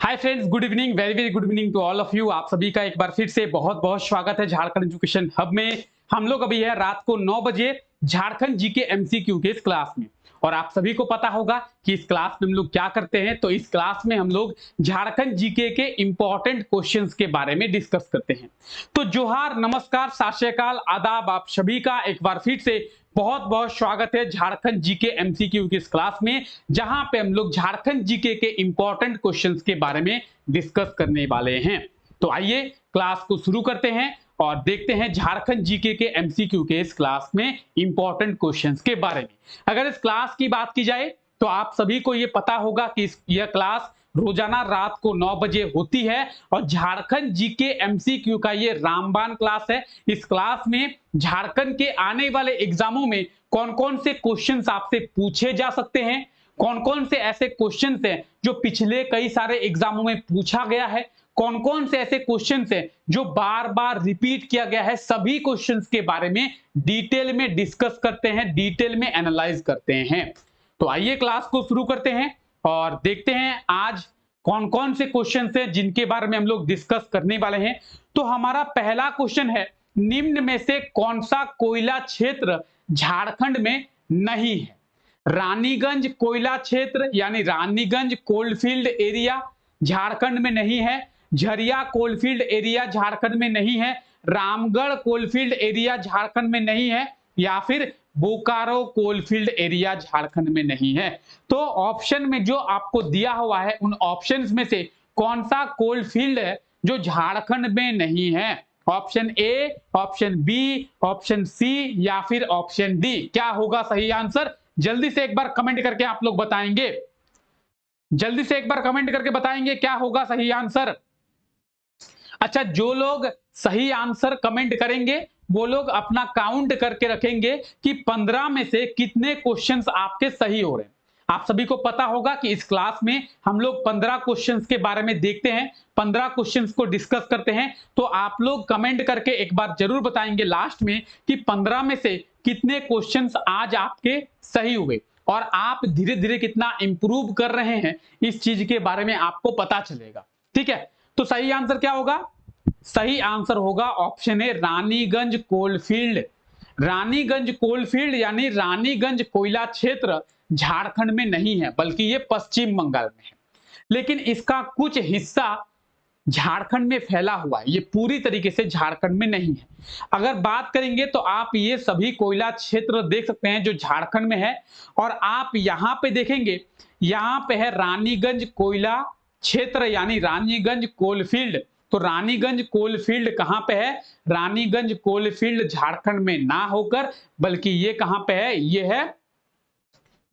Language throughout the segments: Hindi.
Hi friends, good evening, very very good evening to all of you. आप सभी का एक बार फिर से बहुत बहुत स्वागत है झारखंड एजुकेशन हब में। हम लोग अभी है रात को 9 बजे झारखंड जीके एमसीक्यू के इस क्लास में, और आप सभी को पता होगा कि इस क्लास में हम लोग क्या करते हैं। तो इस क्लास में हम लोग झारखंड जीके के इंपॉर्टेंट क्वेश्चंस के बारे में डिस्कस करते हैं। तो जोहार, नमस्कार, सत श्री अकाल, आदाब, आप सभी का एक बार फिर से बहुत बहुत स्वागत है झारखंड जीके एमसीक्यू की इस क्लास में, जहां पे हम लोग झारखंड जीके के इंपॉर्टेंट क्वेश्चंस के बारे में डिस्कस करने वाले हैं। तो आइए क्लास को शुरू करते हैं और देखते हैं झारखंड जीके के एमसीक्यू के इस क्लास में इंपॉर्टेंट क्वेश्चंस के बारे में। अगर इस क्लास की बात की जाए तो आप सभी को यह पता होगा कि यह क्लास रोजाना रात को 9 बजे होती है और झारखंड जीके एमसीक्यू का ये रामबाण क्लास है। इस क्लास में झारखंड के आने वाले एग्जामों में कौन कौन से क्वेश्चंस आपसे पूछे जा सकते हैं, कौन कौन से ऐसे क्वेश्चंस हैं जो पिछले कई सारे एग्जामों में पूछा गया है, कौन कौन से ऐसे क्वेश्चंस हैं जो बार बार रिपीट किया गया है, सभी क्वेश्चंस के बारे में डिटेल में डिस्कस करते हैं, डिटेल में एनालाइज करते हैं। तो आइए क्लास को शुरू करते हैं और देखते हैं आज कौन कौन से क्वेश्चंस हैं जिनके बारे में हम लोग डिस्कस करने वाले हैं। तो हमारा पहला क्वेश्चन है, निम्न में से कौन सा कोयला क्षेत्र झारखंड में नहीं है? रानीगंज कोयला क्षेत्र यानी रानीगंज कोलफील्ड एरिया झारखंड में नहीं है, झरिया कोलफील्ड एरिया झारखंड में नहीं है, रामगढ़ कोलफील्ड एरिया झारखंड में नहीं है, या फिर बोकारो कोलफील्ड एरिया झारखंड में नहीं है। तो ऑप्शन में जो आपको दिया हुआ है उन ऑप्शंस में से कौन सा कोलफील्ड है जो झारखंड में नहीं है? Option A, option B, option C या फिर ऑप्शन डी, क्या होगा सही आंसर? जल्दी से एक बार कमेंट करके आप लोग बताएंगे, जल्दी से एक बार कमेंट करके बताएंगे क्या होगा सही आंसर। अच्छा, जो लोग सही आंसर कमेंट करेंगे वो लोग अपना काउंट करके रखेंगे कि 15 में से कितने क्वेश्चंस आपके सही हो रहे हैं। आप सभी को पता होगा कि इस क्लास में हम लोग 15 क्वेश्चंस के बारे में देखते हैं, 15 क्वेश्चंस को डिस्कस करते हैं। तो आप लोग कमेंट करके एक बार जरूर बताएंगे लास्ट में कि 15 में से कितने क्वेश्चंस आज आपके सही हुए और आप धीरे धीरे कितना इंप्रूव कर रहे हैं इस चीज के बारे में आपको पता चलेगा। ठीक है, तो सही आंसर क्या होगा? सही आंसर होगा option A, Raniganj coalfield. Raniganj coalfield यानी रानीगंज कोयला क्षेत्र झारखंड में नहीं है, बल्कि ये पश्चिम बंगाल में है, लेकिन इसका कुछ हिस्सा झारखंड में फैला हुआ है, ये पूरी तरीके से झारखंड में नहीं है। अगर बात करेंगे तो आप ये सभी कोयला क्षेत्र देख सकते हैं जो झारखंड में है, और आप यहां पे देखेंगे, यहां पे है रानीगंज कोयला क्षेत्र यानी रानीगंज कोलफील्ड। तो रानीगंज कोलफील्ड कहां पे है? रानीगंज कोलफील्ड झारखंड में ना होकर बल्कि ये कहां पे है? ये है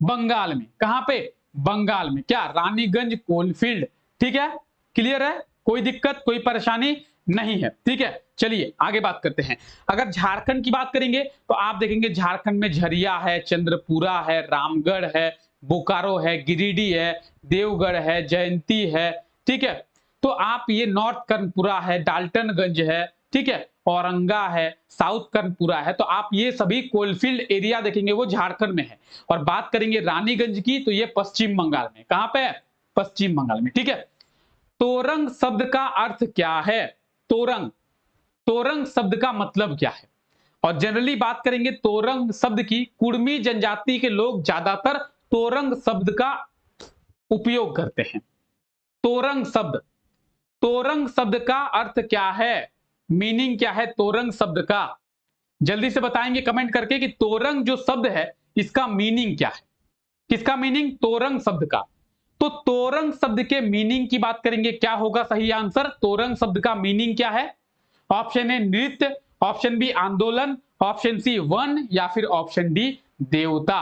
बंगाल में। कहां पे? बंगाल में। क्या? रानीगंज कोलफील्ड। ठीक है, क्लियर है, कोई दिक्कत कोई परेशानी नहीं है। ठीक है, चलिए आगे बात करते हैं। अगर झारखंड की बात करेंगे तो आप देखेंगे झारखंड में झरिया है, चंद्रपुरा है, रामगढ़ है, बोकारो है, गिरिडीह है, देवगढ़ है, जयंती है। ठीक है, तो आप ये नॉर्थ कर्णपुरा है, डाल्टनगंज है, ठीक है, औरंगा है, साउथ कर्णपुरा है। तो आप ये सभी कोलफील्ड एरिया देखेंगे वो झारखंड में है। और बात करेंगे रानीगंज की तो ये पश्चिम बंगाल में। कहां पे है? पश्चिम बंगाल में। ठीक है, तोरंग शब्द का अर्थ क्या है? तोरंग, तोरंग शब्द का मतलब क्या है? और जनरली बात करेंगे तोरंग शब्द की, कुर्मी जनजाति के लोग ज्यादातर तोरंग शब्द का उपयोग करते हैं। तोरंग शब्द, तोरंग शब्द का अर्थ क्या है? मीनिंग क्या है तोरंग शब्द का? जल्दी से बताएंगे कमेंट करके कि तोरंग जो शब्द है इसका मीनिंग क्या है। किसका मीनिंग? तोरंग शब्द का। तो तोरंग शब्द के मीनिंग की बात करेंगे, क्या होगा सही आंसर? तोरंग शब्द का मीनिंग क्या है? ऑप्शन ए नृत्य, ऑप्शन बी आंदोलन, ऑप्शन सी वन, या फिर ऑप्शन डी देवता।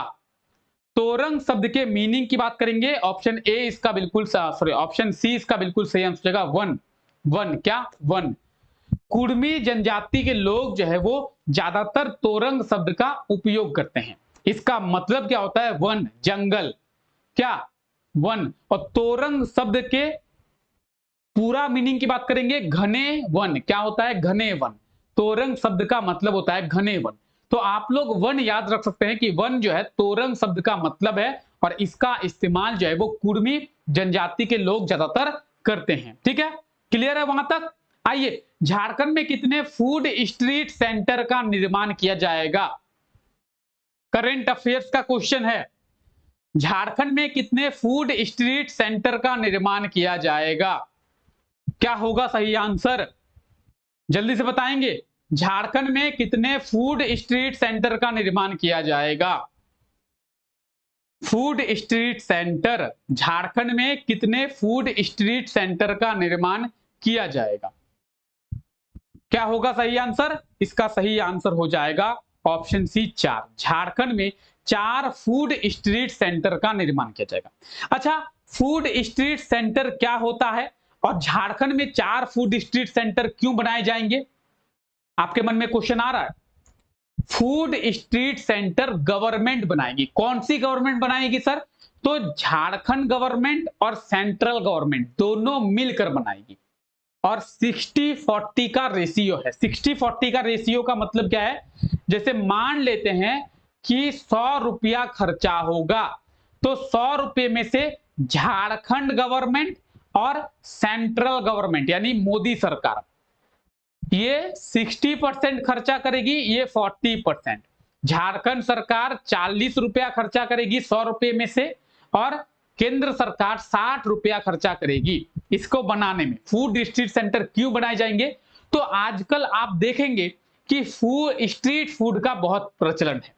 तोरंग शब्द के मीनिंग की बात करेंगे, ऑप्शन ए इसका बिल्कुल सॉरी ऑप्शन सी इसका बिल्कुल सही आंसर हो जाएगा वन। वन, क्या? वन। कुर्मी जनजाति के लोग जो है वो ज्यादातर तोरंग शब्द का उपयोग करते हैं। इसका मतलब क्या होता है? वन, जंगल। क्या? वन। और तोरंग शब्द के पूरा मीनिंग की बात करेंगे, घने वन। क्या होता है? घने वन। तोरंग शब्द का मतलब होता है घने वन। तो आप लोग वन याद रख सकते हैं कि वन जो है तोरंग शब्द का मतलब है, और इसका इस्तेमाल जो है वो कुर्मी जनजाति के लोग ज्यादातर करते हैं। ठीक है, क्लियर है वहां तक? आइए, झारखंड में कितने फूड स्ट्रीट सेंटर का निर्माण किया जाएगा? करंट अफेयर्स का क्वेश्चन है। झारखंड में कितने फूड स्ट्रीट सेंटर का निर्माण किया जाएगा? क्या होगा सही आंसर? जल्दी से बताएंगे। झारखंड में कितने फूड स्ट्रीट सेंटर का निर्माण किया जाएगा? फूड स्ट्रीट सेंटर, झारखंड में कितने फूड स्ट्रीट सेंटर का निर्माण किया जाएगा? क्या होगा सही आंसर? इसका सही आंसर हो जाएगा ऑप्शन सी 4। झारखंड में 4 फूड स्ट्रीट सेंटर का निर्माण किया जाएगा। अच्छा, फूड स्ट्रीट सेंटर क्या होता है और झारखंड में 4 फूड स्ट्रीट सेंटर क्यों बनाए जाएंगे? आपके मन में क्वेश्चन आ रहा है। फूड स्ट्रीट सेंटर गवर्नमेंट बनाएगी। कौन सी गवर्नमेंट बनाएगी सर? तो झारखंड गवर्नमेंट और सेंट्रल गवर्नमेंट दोनों मिलकर बनाएगी। और 60-40 का रेशियो है। 60-40 का रेशियो का मतलब क्या है? जैसे मान लेते हैं कि 100 रुपया खर्चा होगा, तो 100 रुपये में से झारखंड गवर्नमेंट और सेंट्रल गवर्नमेंट यानी मोदी सरकार ये 60% खर्चा करेगी, ये 40%। झारखंड सरकार 40 रुपया खर्चा करेगी 100 रुपये में से, और केंद्र सरकार 60 रुपया खर्चा करेगी इसको बनाने में। फूड स्ट्रीट सेंटर क्यों बनाए जाएंगे? तो आजकल आप देखेंगे कि स्ट्रीट फूड का बहुत प्रचलन है।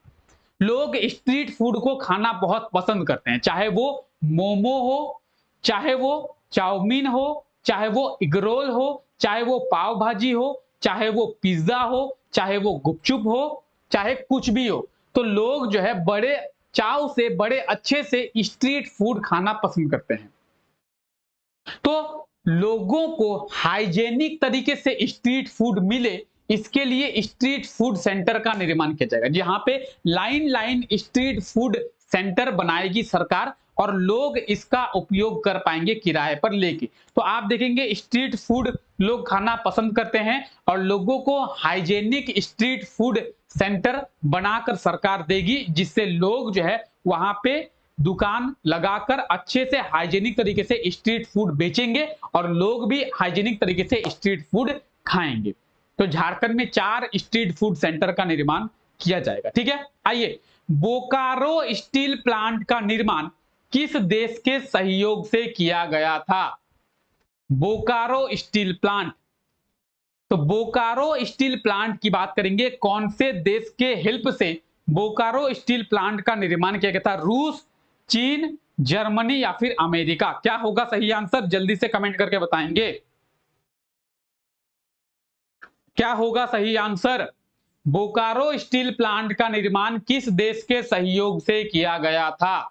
लोग स्ट्रीट फूड को खाना बहुत पसंद करते हैं, चाहे वो मोमो हो, चाहे वो चाउमीन हो, चाहे वो एग रोल हो, चाहे वो पाव भाजी हो, चाहे वो पिज्जा हो, चाहे वो गुपचुप हो, चाहे कुछ भी हो। तो लोग जो है बड़े चाव से, बड़े अच्छे से स्ट्रीट फूड खाना पसंद करते हैं। तो लोगों को हाइजेनिक तरीके से स्ट्रीट फूड मिले, इसके लिए स्ट्रीट फूड सेंटर का निर्माण किया जाएगा, जहां पे line line street food centre बनाएगी सरकार और लोग इसका उपयोग कर पाएंगे किराए पर लेके। तो आप देखेंगे स्ट्रीट फूड लोग खाना पसंद करते हैं और लोगों को हाइजेनिक स्ट्रीट फूड सेंटर बनाकर सरकार देगी, जिससे लोग जो है वहां पे दुकान लगाकर अच्छे से हाइजेनिक तरीके से स्ट्रीट फूड बेचेंगे और लोग भी हाइजेनिक तरीके से स्ट्रीट फूड खाएंगे। तो झारखंड में 4 स्ट्रीट फूड सेंटर का निर्माण किया जाएगा। ठीक है, आइए, बोकारो स्टील प्लांट का निर्माण किस देश के सहयोग से किया गया था? बोकारो स्टील प्लांट, तो बोकारो स्टील प्लांट की बात करेंगे, कौन से देश के हेल्प से बोकारो स्टील प्लांट का निर्माण किया गया था? रूस, चीन, जर्मनी या फिर अमेरिका? क्या होगा सही आंसर? जल्दी से कमेंट करके बताएंगे। क्या होगा सही आंसर? बोकारो स्टील प्लांट का निर्माण किस देश के सहयोग से किया गया था?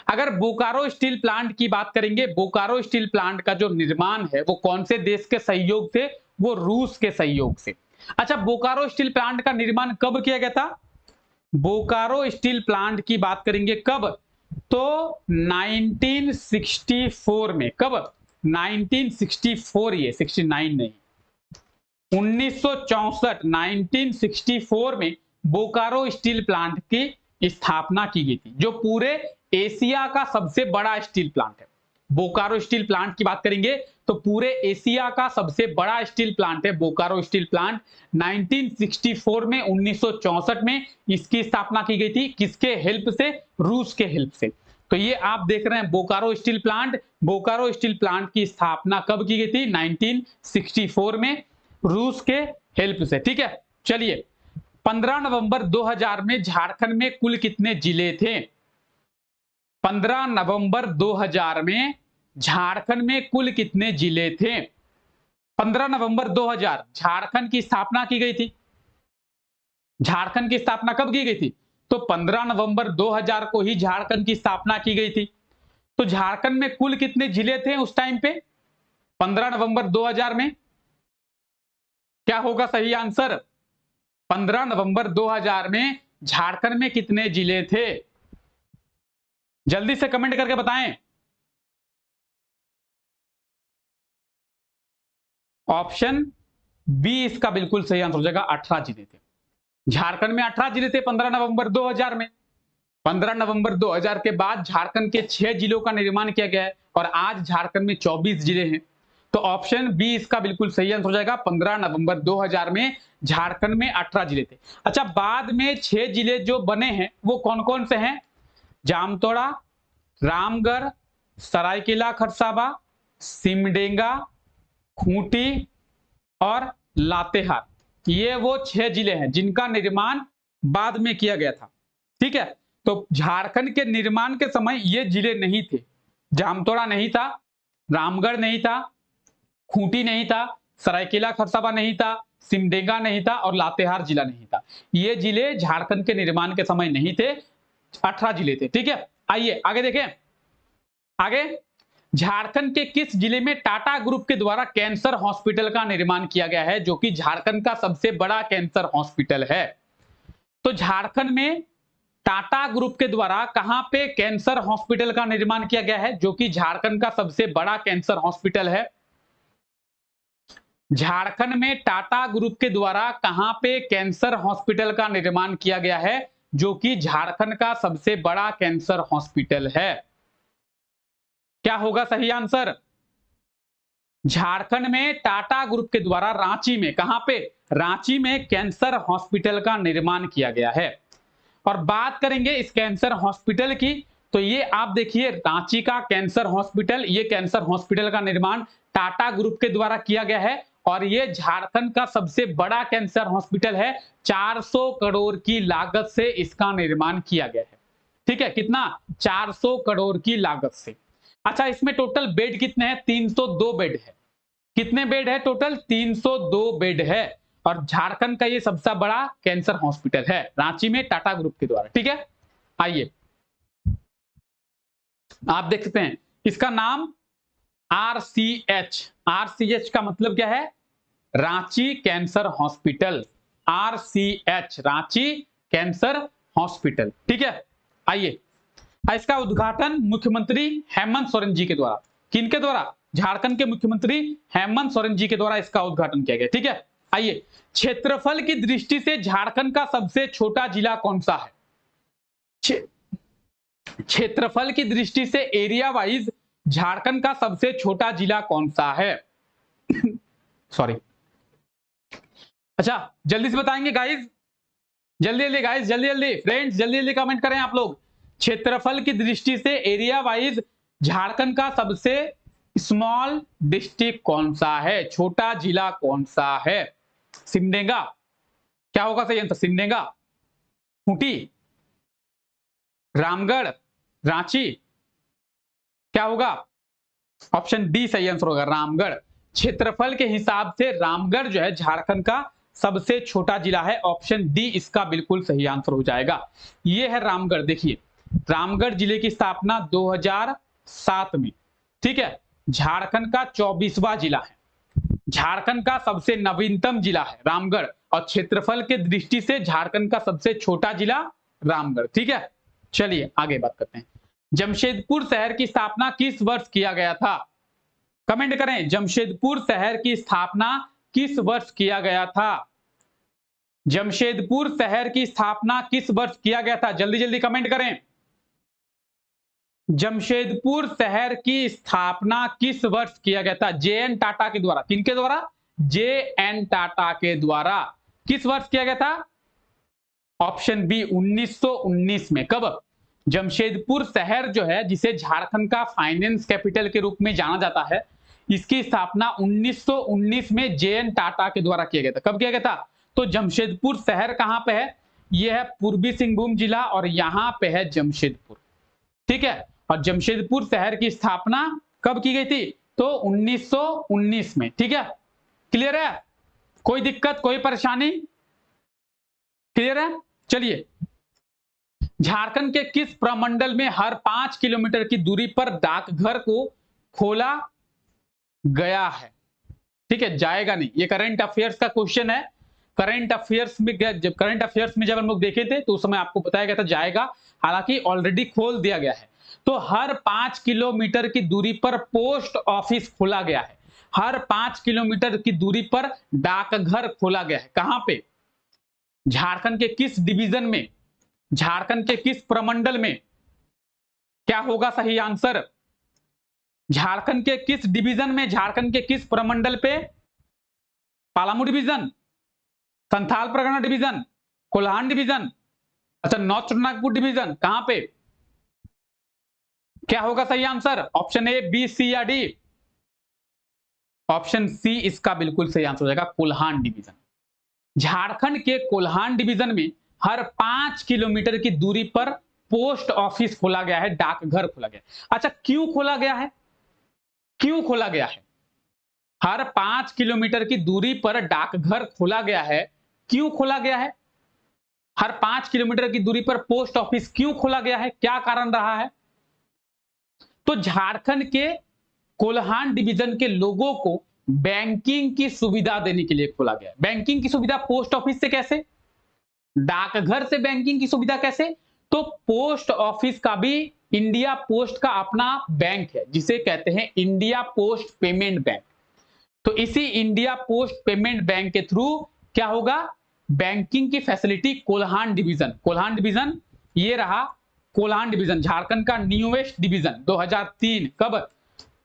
अगर बोकारो स्टील प्लांट की बात करेंगे, बोकारो स्टील प्लांट का जो निर्माण है वो कौन से देश के सहयोग से? वो रूस के सहयोग से। अच्छा, बोकारो स्टील प्लांट का निर्माण कब किया गया था? बोकारो स्टील प्लांट की बात करेंगे कब? तो 1964 में। कब? 1964, ये 69 नहीं, 1964, 1964 में बोकारो स्टील प्लांट की स्थापना की गई थी, जो पूरे एशिया का सबसे बड़ा स्टील प्लांट है। बोकारो स्टील प्लांट की बात करेंगे तो पूरे एशिया का सबसे बड़ा स्टील प्लांट है बोकारो स्टील प्लांट। 1964 में, 1964 में इसकी स्थापना की गई थी। किसके हेल्प से? रूस के हेल्प से। तो ये आप देख रहे हैं Bokaro steel plant. Bokaro steel plant की स्थापना कब की गई थी? 1964 में, रूस के हेल्प से। ठीक है, चलिए, 15 नवंबर 2000 में झारखंड में कुल कितने जिले थे? 15 नवंबर 2000 में झारखंड में कुल कितने जिले थे? 15 नवंबर 2000 झारखंड की स्थापना की गई थी। झारखंड की स्थापना कब की गई थी? तो 15 नवंबर 2000 को ही झारखंड की स्थापना की गई थी। तो झारखंड में कुल कितने जिले थे उस टाइम पे 15 नवंबर 2000 में? क्या होगा सही आंसर? 15 नवंबर 2000 में झारखंड में कितने जिले थे? जल्दी से कमेंट करके बताएं। ऑप्शन बी इसका बिल्कुल सही आंसर हो जाएगा, 18 जिले थे। झारखंड में 18 जिले थे 15 नवंबर 2000 में। 15 नवंबर 2000 के बाद झारखंड के 6 जिलों का निर्माण किया गया है और आज झारखंड में 24 जिले हैं। तो ऑप्शन बी इसका बिल्कुल सही आंसर हो जाएगा। 15 नवंबर 2000 में झारखंड में 18 जिले थे। अच्छा, बाद में 6 जिले जो बने हैं वो कौन कौन से हैं? जामतोड़ा, रामगढ़, सरायकेला खरसावा, सिमडेगा, खूंटी और लातेहार। ये वो 6 जिले हैं जिनका निर्माण बाद में किया गया था। ठीक है, तो झारखंड के निर्माण के समय ये जिले नहीं थे। जामतोड़ा नहीं था, रामगढ़ नहीं था, खूंटी नहीं था, सरायकेला खरसावा नहीं था, सिमडेगा नहीं था और लातेहार जिला नहीं था। ये जिले झारखंड के निर्माण के समय नहीं थे, 18 जिले थे। ठीक है, आइए आगे देखें। आगे, झारखंड के किस जिले में टाटा ग्रुप के द्वारा कैंसर हॉस्पिटल का निर्माण किया गया है, जो कि झारखंड का सबसे बड़ा कैंसर हॉस्पिटल है? तो झारखंड में टाटा ग्रुप के द्वारा कहां पे कैंसर हॉस्पिटल का निर्माण किया गया है, जो कि झारखंड का सबसे बड़ा कैंसर हॉस्पिटल है? झारखंड में टाटा ग्रुप के द्वारा कहां पे कैंसर हॉस्पिटल का निर्माण किया गया है, जो कि झारखंड का सबसे बड़ा कैंसर हॉस्पिटल है? क्या होगा सही आंसर? झारखंड में टाटा ग्रुप के द्वारा रांची में, कहां पे? रांची में कैंसर हॉस्पिटल का निर्माण किया गया है। और बात करेंगे इस कैंसर हॉस्पिटल की, तो ये आप देखिए रांची का कैंसर हॉस्पिटल, ये कैंसर हॉस्पिटल का निर्माण टाटा ग्रुप के द्वारा किया गया है और ये झारखंड का सबसे बड़ा कैंसर हॉस्पिटल है। 400 करोड़ की लागत से इसका निर्माण किया गया है। ठीक है, कितना? 400 करोड़ की लागत से। अच्छा, इसमें टोटल बेड कितने हैं? 302 बेड है। कितने बेड है टोटल? 302 बेड है और झारखंड का ये सबसे बड़ा कैंसर हॉस्पिटल है रांची में टाटा ग्रुप के द्वारा। ठीक है, आइए आप देख सकते हैं इसका नाम RCH। RCH का मतलब क्या है? Ranchi cancer hospital. RCH, Ranchi cancer hospital. ठीक है, आइए। इसका उद्घाटन मुख्यमंत्री हेमंत सोरेन जी के द्वारा, किनके द्वारा? झारखंड के मुख्यमंत्री हेमंत सोरेन जी के द्वारा इसका उद्घाटन किया गया। ठीक है, आइए। क्षेत्रफल की दृष्टि से झारखंड का सबसे छोटा जिला कौन सा है? क्षेत्रफल की दृष्टि से एरिया वाइज झारखंड का सबसे छोटा जिला कौन सा है? सॉरी। अच्छा, जल्दी से बताएंगे गाइज, जल्दी जल्दी गाइज, जल्दी जल्दी फ्रेंड्स, जल्दी जल्दी कमेंट करें आप लोग। क्षेत्रफल की दृष्टि से एरिया वाइज झारखंड का सबसे स्मॉल डिस्ट्रिक्ट कौन सा है? छोटा जिला कौन सा है? सिमडेगा। क्या होगा सही आंसर? सिमडेगा, खूंटी, रामगढ़, रांची। क्या होगा? ऑप्शन डी सही आंसर होगा, रामगढ़। क्षेत्रफल के हिसाब से रामगढ़ जो है झारखंड का सबसे छोटा जिला है। ऑप्शन डी इसका बिल्कुल सही आंसर हो जाएगा। ये है रामगढ़। देखिए, रामगढ़ जिले की स्थापना 2007 में। ठीक है, झारखंड का 24वां जिला है, झारखंड का सबसे नवीनतम जिला है रामगढ़ और क्षेत्रफल के दृष्टि से झारखंड का सबसे छोटा जिला रामगढ़। ठीक है, चलिए आगे बात करते हैं। जमशेदपुर शहर की स्थापना किस वर्ष किया गया था? कमेंट करें, जमशेदपुर शहर की स्थापना किस वर्ष किया गया था? जमशेदपुर शहर की स्थापना किस वर्ष किया गया था? जल्दी जल्दी कमेंट करें। जमशेदपुर शहर की स्थापना किस वर्ष किया गया था? JN टाटा के द्वारा। किनके द्वारा? JN टाटा के द्वारा। किस वर्ष किया गया था? ऑप्शन बी 1919 में। कब? जमशेदपुर शहर जो है, जिसे झारखंड का फाइनेंस कैपिटल के रूप में जाना जाता है, इसकी स्थापना 1919 में JN टाटा के द्वारा किया गया था। कब किया गया था? तो जमशेदपुर शहर कहां पे है? यह है पूर्वी सिंहभूम जिला और यहां पे है जमशेदपुर। ठीक है, और जमशेदपुर शहर की स्थापना कब की गई थी? तो 1919 में। ठीक है, क्लियर है? कोई दिक्कत, कोई परेशानी? क्लियर है? चलिए, झारखंड के किस प्रमंडल में हर 5 किलोमीटर की दूरी पर डाकघर को खोला गया है? ठीक है, जाएगा नहीं। ये करंट अफेयर्स का क्वेश्चन है। करंट अफेयर्स में जब हम लोग देखे थे तो उस समय आपको बताया गया था जाएगा, हालांकि ऑलरेडी खोल दिया गया है। तो हर 5 किलोमीटर की दूरी पर पोस्ट ऑफिस खोला गया है। हर 5 किलोमीटर की दूरी पर डाकघर खोला गया है। कहां पे? झारखंड के किस डिवीजन में? झारखंड के किस प्रमंडल में? क्या होगा सही आंसर? झारखंड के किस डिवीजन में, झारखंड के किस प्रमंडल पे? Palamu division, Santhal Pargana division, Kolhan division, अच्छा नॉर्थ छोटानागपुर डिवीजन, कहां पे? क्या होगा सही answer? Option A, B, C या डी? ऑप्शन सी इसका बिल्कुल सही आंसर हो जाएगा, कोल्हान डिवीजन। झारखंड के कोल्हान डिवीजन में हर 5 किलोमीटर की दूरी पर पोस्ट ऑफिस खोला गया है, डाकघर खोला गया है। अच्छा क्यों खोला गया है? क्यों खोला गया है? हर 5 किलोमीटर की दूरी पर डाकघर खोला गया है, क्यों खोला गया है? हर 5 किलोमीटर की दूरी पर पोस्ट ऑफिस क्यों खोला गया है, क्या कारण रहा है? तो झारखंड के कोल्हान डिवीजन के लोगों को बैंकिंग की सुविधा देने के लिए खोला गया है। बैंकिंग की सुविधा पोस्ट ऑफिस से कैसे? डाकघर से बैंकिंग की सुविधा कैसे? तो पोस्ट ऑफिस का भी इंडिया पोस्ट का अपना बैंक है, जिसे कहते हैं इंडिया पोस्ट पेमेंट बैंक। तो इसी इंडिया पोस्ट पेमेंट बैंक के थ्रू क्या होगा? बैंकिंग की फैसिलिटी कोल्हान डिवीजन ये रहा कोल्हान डिवीजन, झारखंड का न्यूएस्ट डिवीजन। 2003 कब?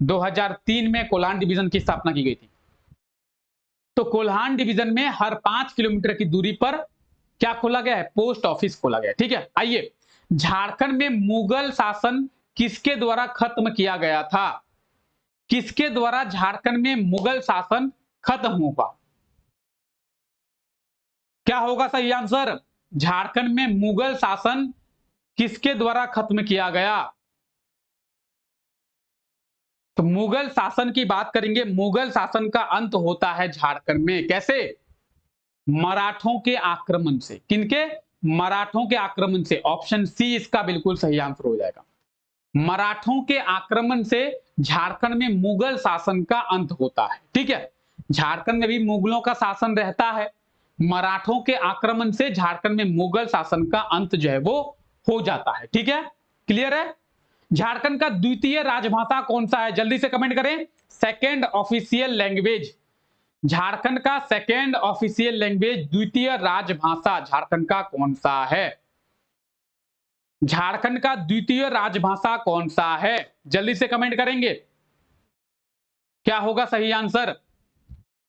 2003 में कोल्हान डिवीजन की स्थापना की गई थी। तो कोल्हान डिवीजन में हर 5 किलोमीटर की दूरी पर क्या खोला गया है? पोस्ट ऑफिस खोला गया है। ठीक है, आइए, झारखंड में मुगल शासन किसके द्वारा खत्म किया गया था? किसके द्वारा झारखंड में मुगल शासन खत्म हुआ? क्या होगा सही आंसर? झारखंड में मुगल शासन किसके द्वारा खत्म किया गया? तो मुगल शासन की बात करेंगे, मुगल शासन का अंत होता है झारखंड में कैसे? मराठों के आक्रमण से। किनके? मराठों के आक्रमण से। ऑप्शन सी इसका बिल्कुल सही आंसर हो जाएगा। मराठों के आक्रमण से झारखंड में मुगल शासन का अंत होता है। ठीक है, झारखंड में भी मुगलों का शासन रहता है, मराठों के आक्रमण से झारखंड में मुगल शासन का अंत जो है वो हो जाता है। ठीक है, क्लियर है? झारखंड का द्वितीय राजभाषा कौन सा है? जल्दी से कमेंट करें। सेकेंड ऑफिशियल लैंग्वेज, झारखंड का सेकेंड ऑफिशियल लैंग्वेज, द्वितीय राजभाषा झारखंड का कौन सा है? झारखंड का द्वितीय राजभाषा कौन सा है? जल्दी से कमेंट करेंगे। क्या होगा सही आंसर?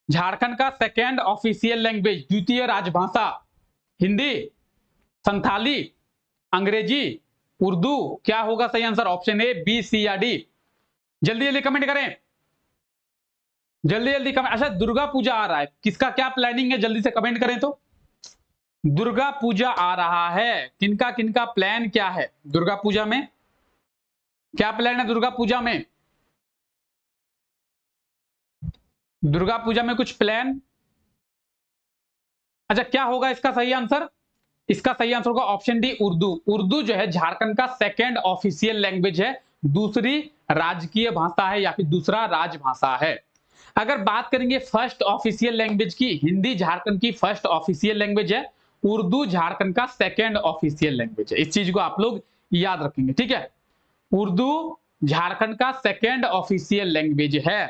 झारखंड का सेकेंड ऑफिशियल लैंग्वेज, द्वितीय राजभाषा, हिंदी, संथाली, अंग्रेजी, उर्दू? क्या होगा सही answer? Option A, B, C या डी? जल्दी जल्दी कमेंट करें, जल्दी जल्दी कमेंट। अच्छा दुर्गा पूजा आ रहा है, किसका क्या प्लानिंग है? जल्दी से कमेंट करें तो। दुर्गा पूजा आ रहा है, किनका किनका प्लान क्या है दुर्गा पूजा में? क्या प्लान है दुर्गा पूजा में? दुर्गा पूजा में कुछ प्लान? अच्छा क्या होगा इसका सही आंसर? इसका सही आंसर होगा ऑप्शन डी, उर्दू। उर्दू जो है झारखंड का सेकेंड ऑफिशियल लैंग्वेज है, दूसरी राजकीय भाषा है या फिर दूसरा राजभाषा है। अगर बात करेंगे फर्स्ट ऑफिशियल लैंग्वेज की, हिंदी झारखंड की फर्स्ट ऑफिशियल लैंग्वेज है, उर्दू झारखंड का सेकेंड ऑफिशियल लैंग्वेज है। इस चीज को आप लोग याद रखेंगे। ठीक है, उर्दू झारखंड का सेकेंड ऑफिशियल लैंग्वेज है।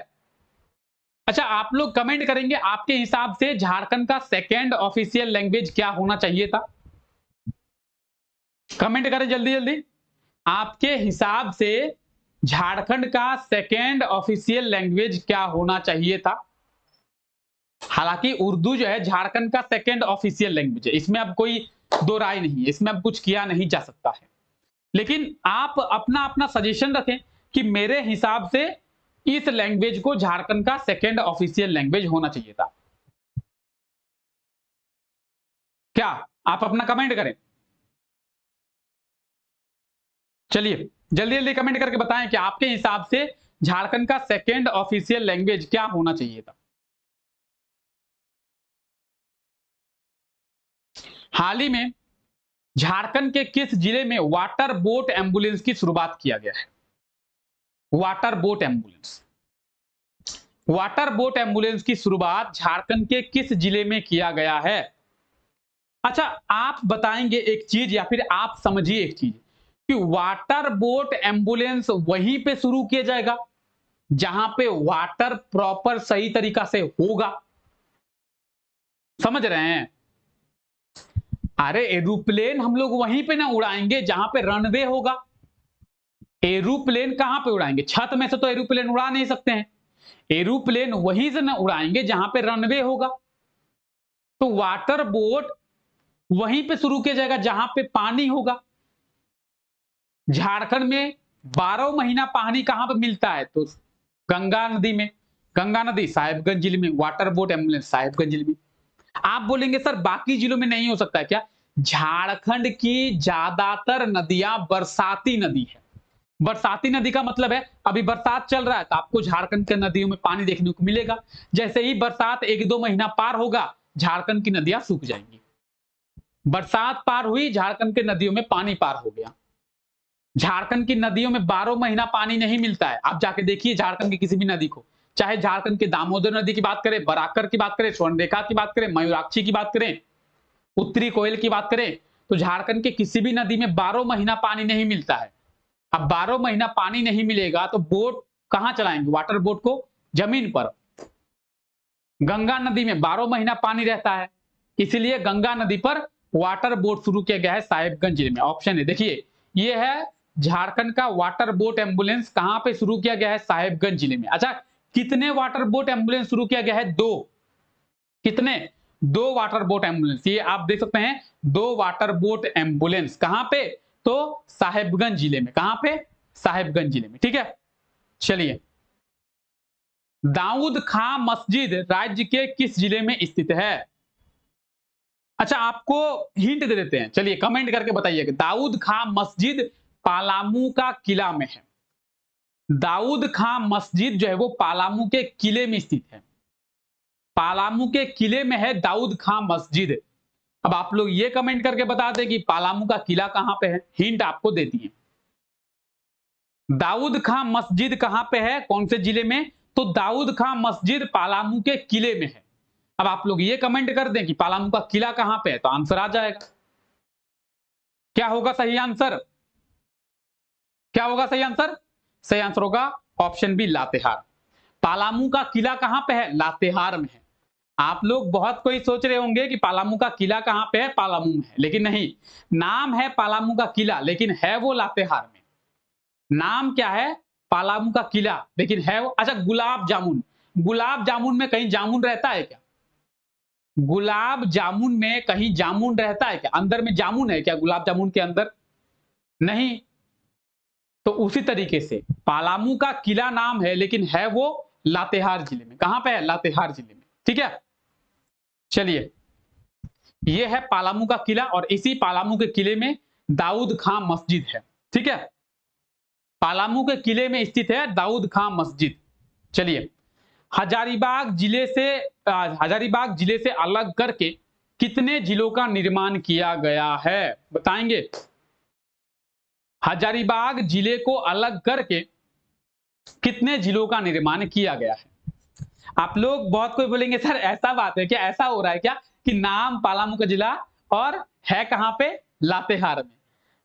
अच्छा आप लोग कमेंट करेंगे आपके हिसाब से झारखंड का सेकेंड ऑफिशियल लैंग्वेज क्या होना चाहिए था? कमेंट करें जल्दी जल्दी। आपके हिसाब से झारखंड का सेकेंड ऑफिशियल लैंग्वेज क्या होना चाहिए था? हालांकि उर्दू जो है झारखंड का सेकेंड ऑफिशियल लैंग्वेज है, इसमें अब कोई दो राय नहीं है, इसमें अब कुछ किया नहीं जा सकता है। लेकिन आप अपना अपना सजेशन रखें कि मेरे हिसाब से इस लैंग्वेज को झारखंड का सेकेंड ऑफिशियल लैंग्वेज होना चाहिए था। क्या आप अपना कमेंट करें। चलिए जल्दी जल्दी कमेंट करके बताएं कि आपके हिसाब से झारखंड का सेकेंड ऑफिशियल लैंग्वेज क्या होना चाहिए था। हाल ही में झारखंड के किस जिले में वाटर बोट एम्बुलेंस की शुरुआत किया गया है? Water boat ambulance, water boat ambulance की शुरुआत झारखंड के किस जिले में किया गया है? अच्छा आप बताएंगे एक चीज या फिर आप समझिए एक चीज कि वाटर बोट एम्बुलेंस वहीं पे शुरू किया जाएगा जहां पे वाटर प्रॉपर सही तरीका से होगा। समझ रहे हैं? अरे एरोप्लेन हम लोग वहीं पे ना उड़ाएंगे जहां पे रनवे होगा। एरोप्लेन कहां पे उड़ाएंगे? छत में से तो एरोप्लेन उड़ा नहीं सकते हैं। एरोप्लेन वहीं से ना उड़ाएंगे जहां पे रनवे होगा। तो वाटर बोट वहीं पे शुरू किया जाएगा जहां पे पानी होगा। झारखंड में 12 महीना पानी कहां पे मिलता है? तो गंगा नदी में। गंगा नदी साहिबगंज जिले में, वाटर बोट एम्बुलेंस साहिबगंज जिले में। आप बोलेंगे सर बाकी जिलों में नहीं हो सकता है क्या? झारखंड की ज्यादातर नदियां बरसाती नदी है। बरसाती नदी का मतलब है अभी बरसात चल रहा है तो आपको झारखंड के नदियों में पानी देखने को मिलेगा। जैसे ही बरसात 1-2 महीना पार होगा, झारखंड की नदियां सूख जाएंगी। बरसात पार हुई, झारखंड के नदियों में पानी पार हो गया। झारखंड की नदियों में 12 महीना पानी नहीं मिलता है। आप जाके देखिए झारखंड की किसी भी नदी को, चाहे झारखंड के दामोदर नदी की बात करें, बराकर की बात करें, स्वर्णरेखा की बात करें, मयूराक्षी की बात करें, उत्तरी कोयल की बात करें, तो झारखंड के किसी भी नदी में 12 महीना पानी नहीं मिलता है। अब 12 महीना पानी नहीं मिलेगा तो बोट कहां चलाएंगे? वाटर बोट को जमीन पर। गंगा नदी में 12 महीना पानी रहता है, इसलिए गंगा नदी पर वाटर बोट शुरू किया गया है साहिबगंज जिले में। ऑप्शन है, देखिए ये है झारखंड का वाटर बोट एम्बुलेंस कहां पे शुरू किया गया है? साहिबगंज जिले में। अच्छा, कितने वाटर बोट एम्बुलेंस शुरू किया गया है? 2। कितने? 2 वाटर बोट एम्बुलेंस। ये आप देख सकते हैं 2 वाटर बोट एम्बुलेंस कहां पे? तो साहिबगंज जिले में। कहां पे? साहिबगंज जिले में। ठीक है, चलिए। दाऊद खां मस्जिद राज्य के किस जिले में स्थित है? अच्छा, आपको हिंट दे देते हैं, चलिए कमेंट करके बताइएगा। दाऊद खां मस्जिद पालामू का किला में है। दाऊद खां मस्जिद जो है वो पालामू के किले में स्थित है। पालामू के किले में है दाऊद खां मस्जिद। अब आप लोग ये कमेंट करके बता दें कि पालामू का किला कहां पे है। हिंट आपको देती है। दाऊद खां मस्जिद कहां पे है, कौन से जिले में? तो दाऊद खां मस्जिद पालामू के किले में है। अब आप लोग ये कमेंट कर दें कि पालामू का किला कहां पे है, तो आंसर आ जाएगा। क्या होगा सही आंसर? क्या होगा सही आंसर? सही आंसर होगा ऑप्शन बी, लातेहार। पालामू का किला कहां पे है? लातेहार में है। आप लोग बहुत कोई सोच रहे होंगे कि पालामू का किला कहां पे है? पालामू में है, लेकिन नहीं। नाम है पालामू का किला, लेकिन है वो लातेहार में। नाम क्या है? पालामू का किला, लेकिन है वो। अच्छा, गुलाब जामुन। गुलाब जामुन में कहीं जामुन रहता है क्या? गुलाब जामुन में कहीं जामुन रहता है क्या? अंदर में जामुन है क्या गुलाब जामुन के अंदर? नहीं। तो उसी तरीके से पालामू का किला नाम है, लेकिन है वो लातेहार जिले में। कहां पे है? लातेहार जिले में। ठीक है, चलिए। ये है पालामू का किला और इसी पालामू के किले में दाऊद खां मस्जिद है। ठीक है, पालामू के किले में स्थित है दाऊद खां मस्जिद। चलिए, हजारीबाग जिले से अलग करके कितने जिलों का निर्माण किया गया है? बताएंगे। हजारीबाग जिले को अलग करके कितने जिलों का निर्माण किया गया है? आप लोग बहुत कोई बोलेंगे सर ऐसा बात है क्या, ऐसा हो रहा है क्या कि नाम पालामू का जिला और है कहां पे? लातेहार में।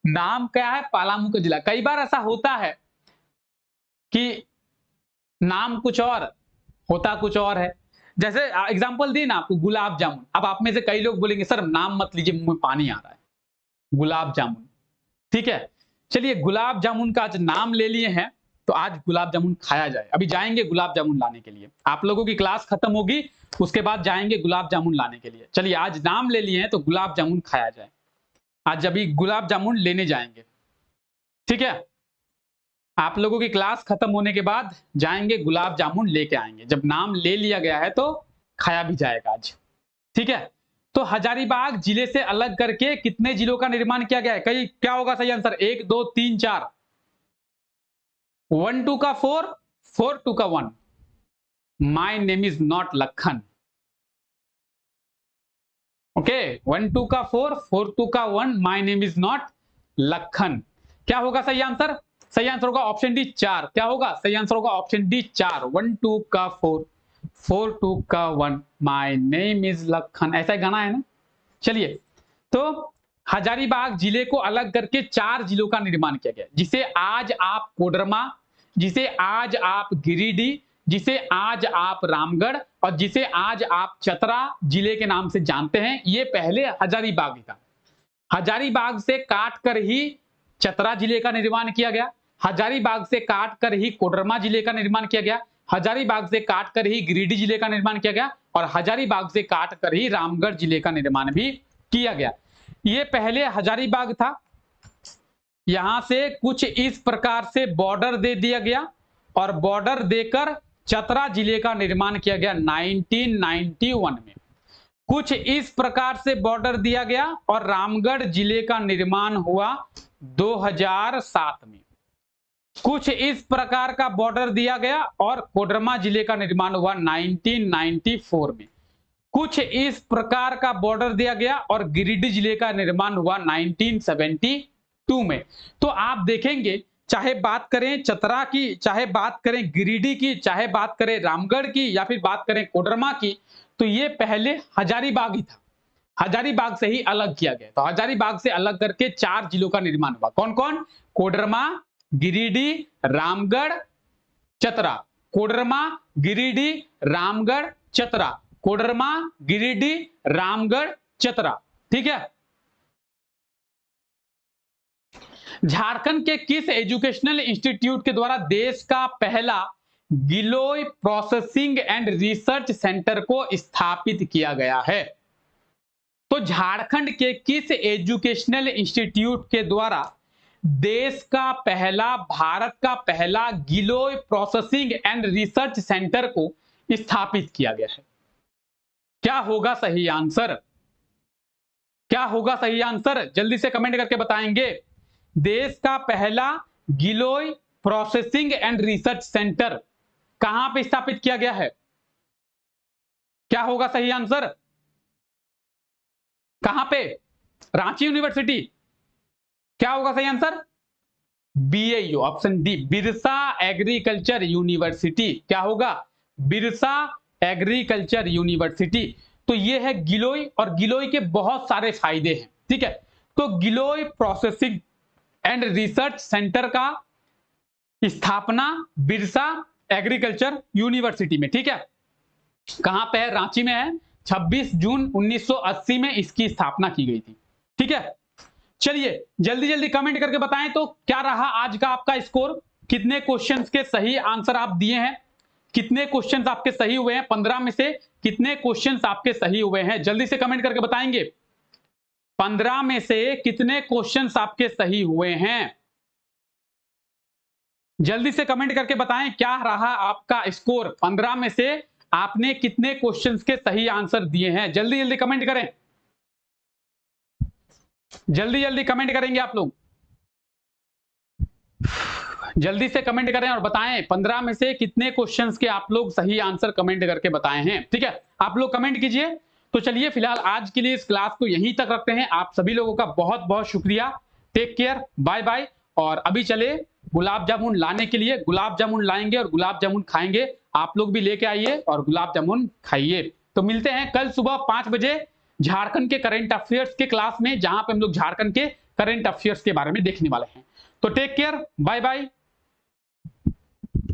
नाम क्या है? पालामू का जिला। कई बार ऐसा होता है कि नाम कुछ और होता कुछ और है। जैसे एग्जांपल दी ना आपको, गुलाब जामुन। अब आप में से कई लोग बोलेंगे सर नाम मत लीजिए, मुंह में पानी आ रहा है। गुलाब जामुन, ठीक है। चलिए, गुलाब जामुन का आज नाम ले लिए हैं तो आज गुलाब जामुन खाया जाए। अभी जाएंगे गुलाब जामुन लाने के लिए। आप लोगों की क्लास खत्म होगी, उसके बाद जाएंगे गुलाब जामुन लाने के लिए। चलिए, आज नाम ले लिए हैं तो गुलाब जामुन खाया जाए। आज अभी गुलाब जामुन लेने जाएंगे, ठीक है। आप लोगों की क्लास खत्म होने के बाद जाएंगे गुलाब जामुन लेके आएंगे। जब नाम ले लिया गया है तो खाया भी जाएगा आज, ठीक है। तो हजारीबाग जिले से अलग करके कितने जिलों का निर्माण किया गया है? कई क्या होगा सही आंसर? 1 2 3 4। 1 2 का 4, 4 2 का 1। My name is not Lakhan. Okay, 1 2 का 4, 4 2 का 1। My name is not Lakhan. क्या होगा सही आंसर? सही आंसर होगा ऑप्शन डी 4। क्या होगा सही आंसर? होगा ऑप्शन डी 4। 1 2 का 4, 4 2 का 1। माई नेम इज लखन, ऐसा गाना है ना। चलिए, तो हजारीबाग जिले को अलग करके 4 जिलों का निर्माण किया गया, जिसे आज आप कोडरमा, जिसे आज आप गिरिडीह, जिसे आज आप रामगढ़ और जिसे आज आप चतरा जिले के नाम से जानते हैं। ये पहले हजारीबाग ही था। हजारीबाग से काट कर ही चतरा जिले का निर्माण किया गया, हजारीबाग से काट कर ही कोडरमा जिले का निर्माण किया गया, हजारीबाग से काट कर ही गिरिडीह जिले का निर्माण किया गया और हजारीबाग से काट कर ही रामगढ़ जिले का निर्माण भी किया गया। ये पहले हजारीबाग था, यहां से कुछ इस प्रकार से बॉर्डर दे दिया गया और बॉर्डर देकर चतरा जिले का निर्माण किया गया 1991 में। कुछ इस प्रकार से बॉर्डर दिया गया और रामगढ़ जिले का निर्माण हुआ 2007 में। कुछ इस प्रकार का बॉर्डर दिया गया और कोडरमा जिले का निर्माण हुआ 1994 में। कुछ इस प्रकार का बॉर्डर दिया गया और गिरिडीह जिले का निर्माण हुआ 1972 में। तो आप देखेंगे, चाहे बात करें चतरा की, चाहे बात करें गिरिडीह की, चाहे बात करें रामगढ़ की या फिर बात करें कोडरमा की, तो ये पहले हजारीबाग ही था, हजारीबाग से ही अलग किया गया। तो हजारीबाग से अलग करके 4 जिलों का निर्माण हुआ। कौन कौन? कोडरमा, गिरिडीह, रामगढ़, चतरा। कोडरमा, गिरिडीह, रामगढ़, चतरा। कोडरमा, गिरिडीह, रामगढ़, चतरा। ठीक है। झारखंड के किस एजुकेशनल इंस्टीट्यूट के द्वारा देश का पहला गिलोय प्रोसेसिंग एंड रिसर्च सेंटर को स्थापित किया गया है? तो झारखंड के किस एजुकेशनल इंस्टीट्यूट के द्वारा देश का पहला, भारत का पहला गिलोय प्रोसेसिंग एंड रिसर्च सेंटर को स्थापित किया गया है? क्या होगा सही आंसर? क्या होगा सही आंसर? जल्दी से कमेंट करके बताएंगे। देश का पहला गिलोय प्रोसेसिंग एंड रिसर्च सेंटर कहां पे स्थापित किया गया है? क्या होगा सही आंसर? कहां पे? रांची यूनिवर्सिटी। क्या होगा सही answer? BAU, option D, Birsa agriculture university. क्या होगा? Birsa agriculture university. तो ये है गिलोय, और गिलोय के बहुत सारे फायदे हैं। ठीक है। तो गिलोय प्रोसेसिंग एंड रिसर्च सेंटर का स्थापना बिरसा एग्रीकल्चर यूनिवर्सिटी में, ठीक है, कहां पे है? रांची में है। 26 जून 1980 में इसकी स्थापना की गई थी। ठीक है। चलिए जल्दी जल्दी कमेंट करके बताएं तो क्या रहा आज का आपका स्कोर, कितने क्वेश्चंस के सही आंसर आप दिए हैं, कितने क्वेश्चंस आपके सही हुए हैं, 15 में से कितने क्वेश्चंस आपके सही हुए हैं? जल्दी से कमेंट करके बताएंगे 15 में से कितने क्वेश्चंस आपके सही हुए हैं। जल्दी से कमेंट करके बताएं क्या रहा आपका स्कोर, 15 में से आपने कितने क्वेश्चंस के सही आंसर दिए हैं? जल्दी जल्दी कमेंट करें, जल्दी जल्दी कमेंट करेंगे आप लोग, जल्दी से कमेंट करें और बताएं 15 में से कितने क्वेश्चंस के आप लोग सही आंसर कमेंट करके बताए हैं। ठीक है, आप लोग कमेंट कीजिए। तो चलिए फिलहाल आज के लिए इस क्लास को यहीं तक रखते हैं। आप सभी लोगों का बहुत बहुत शुक्रिया। Take care, bye bye. और अभी चले गुलाब जामुन लाने के लिए, गुलाब जामुन लाएंगे और गुलाब जामुन खाएंगे। आप लोग भी लेके आइए और गुलाब जामुन खाइए। तो मिलते हैं कल सुबह 5 बजे झारखंड के करंट अफेयर्स के क्लास में, जहां पे हम लोग झारखंड के करंट अफेयर्स के बारे में देखने वाले हैं। तो टेक केयर, बाय बाय।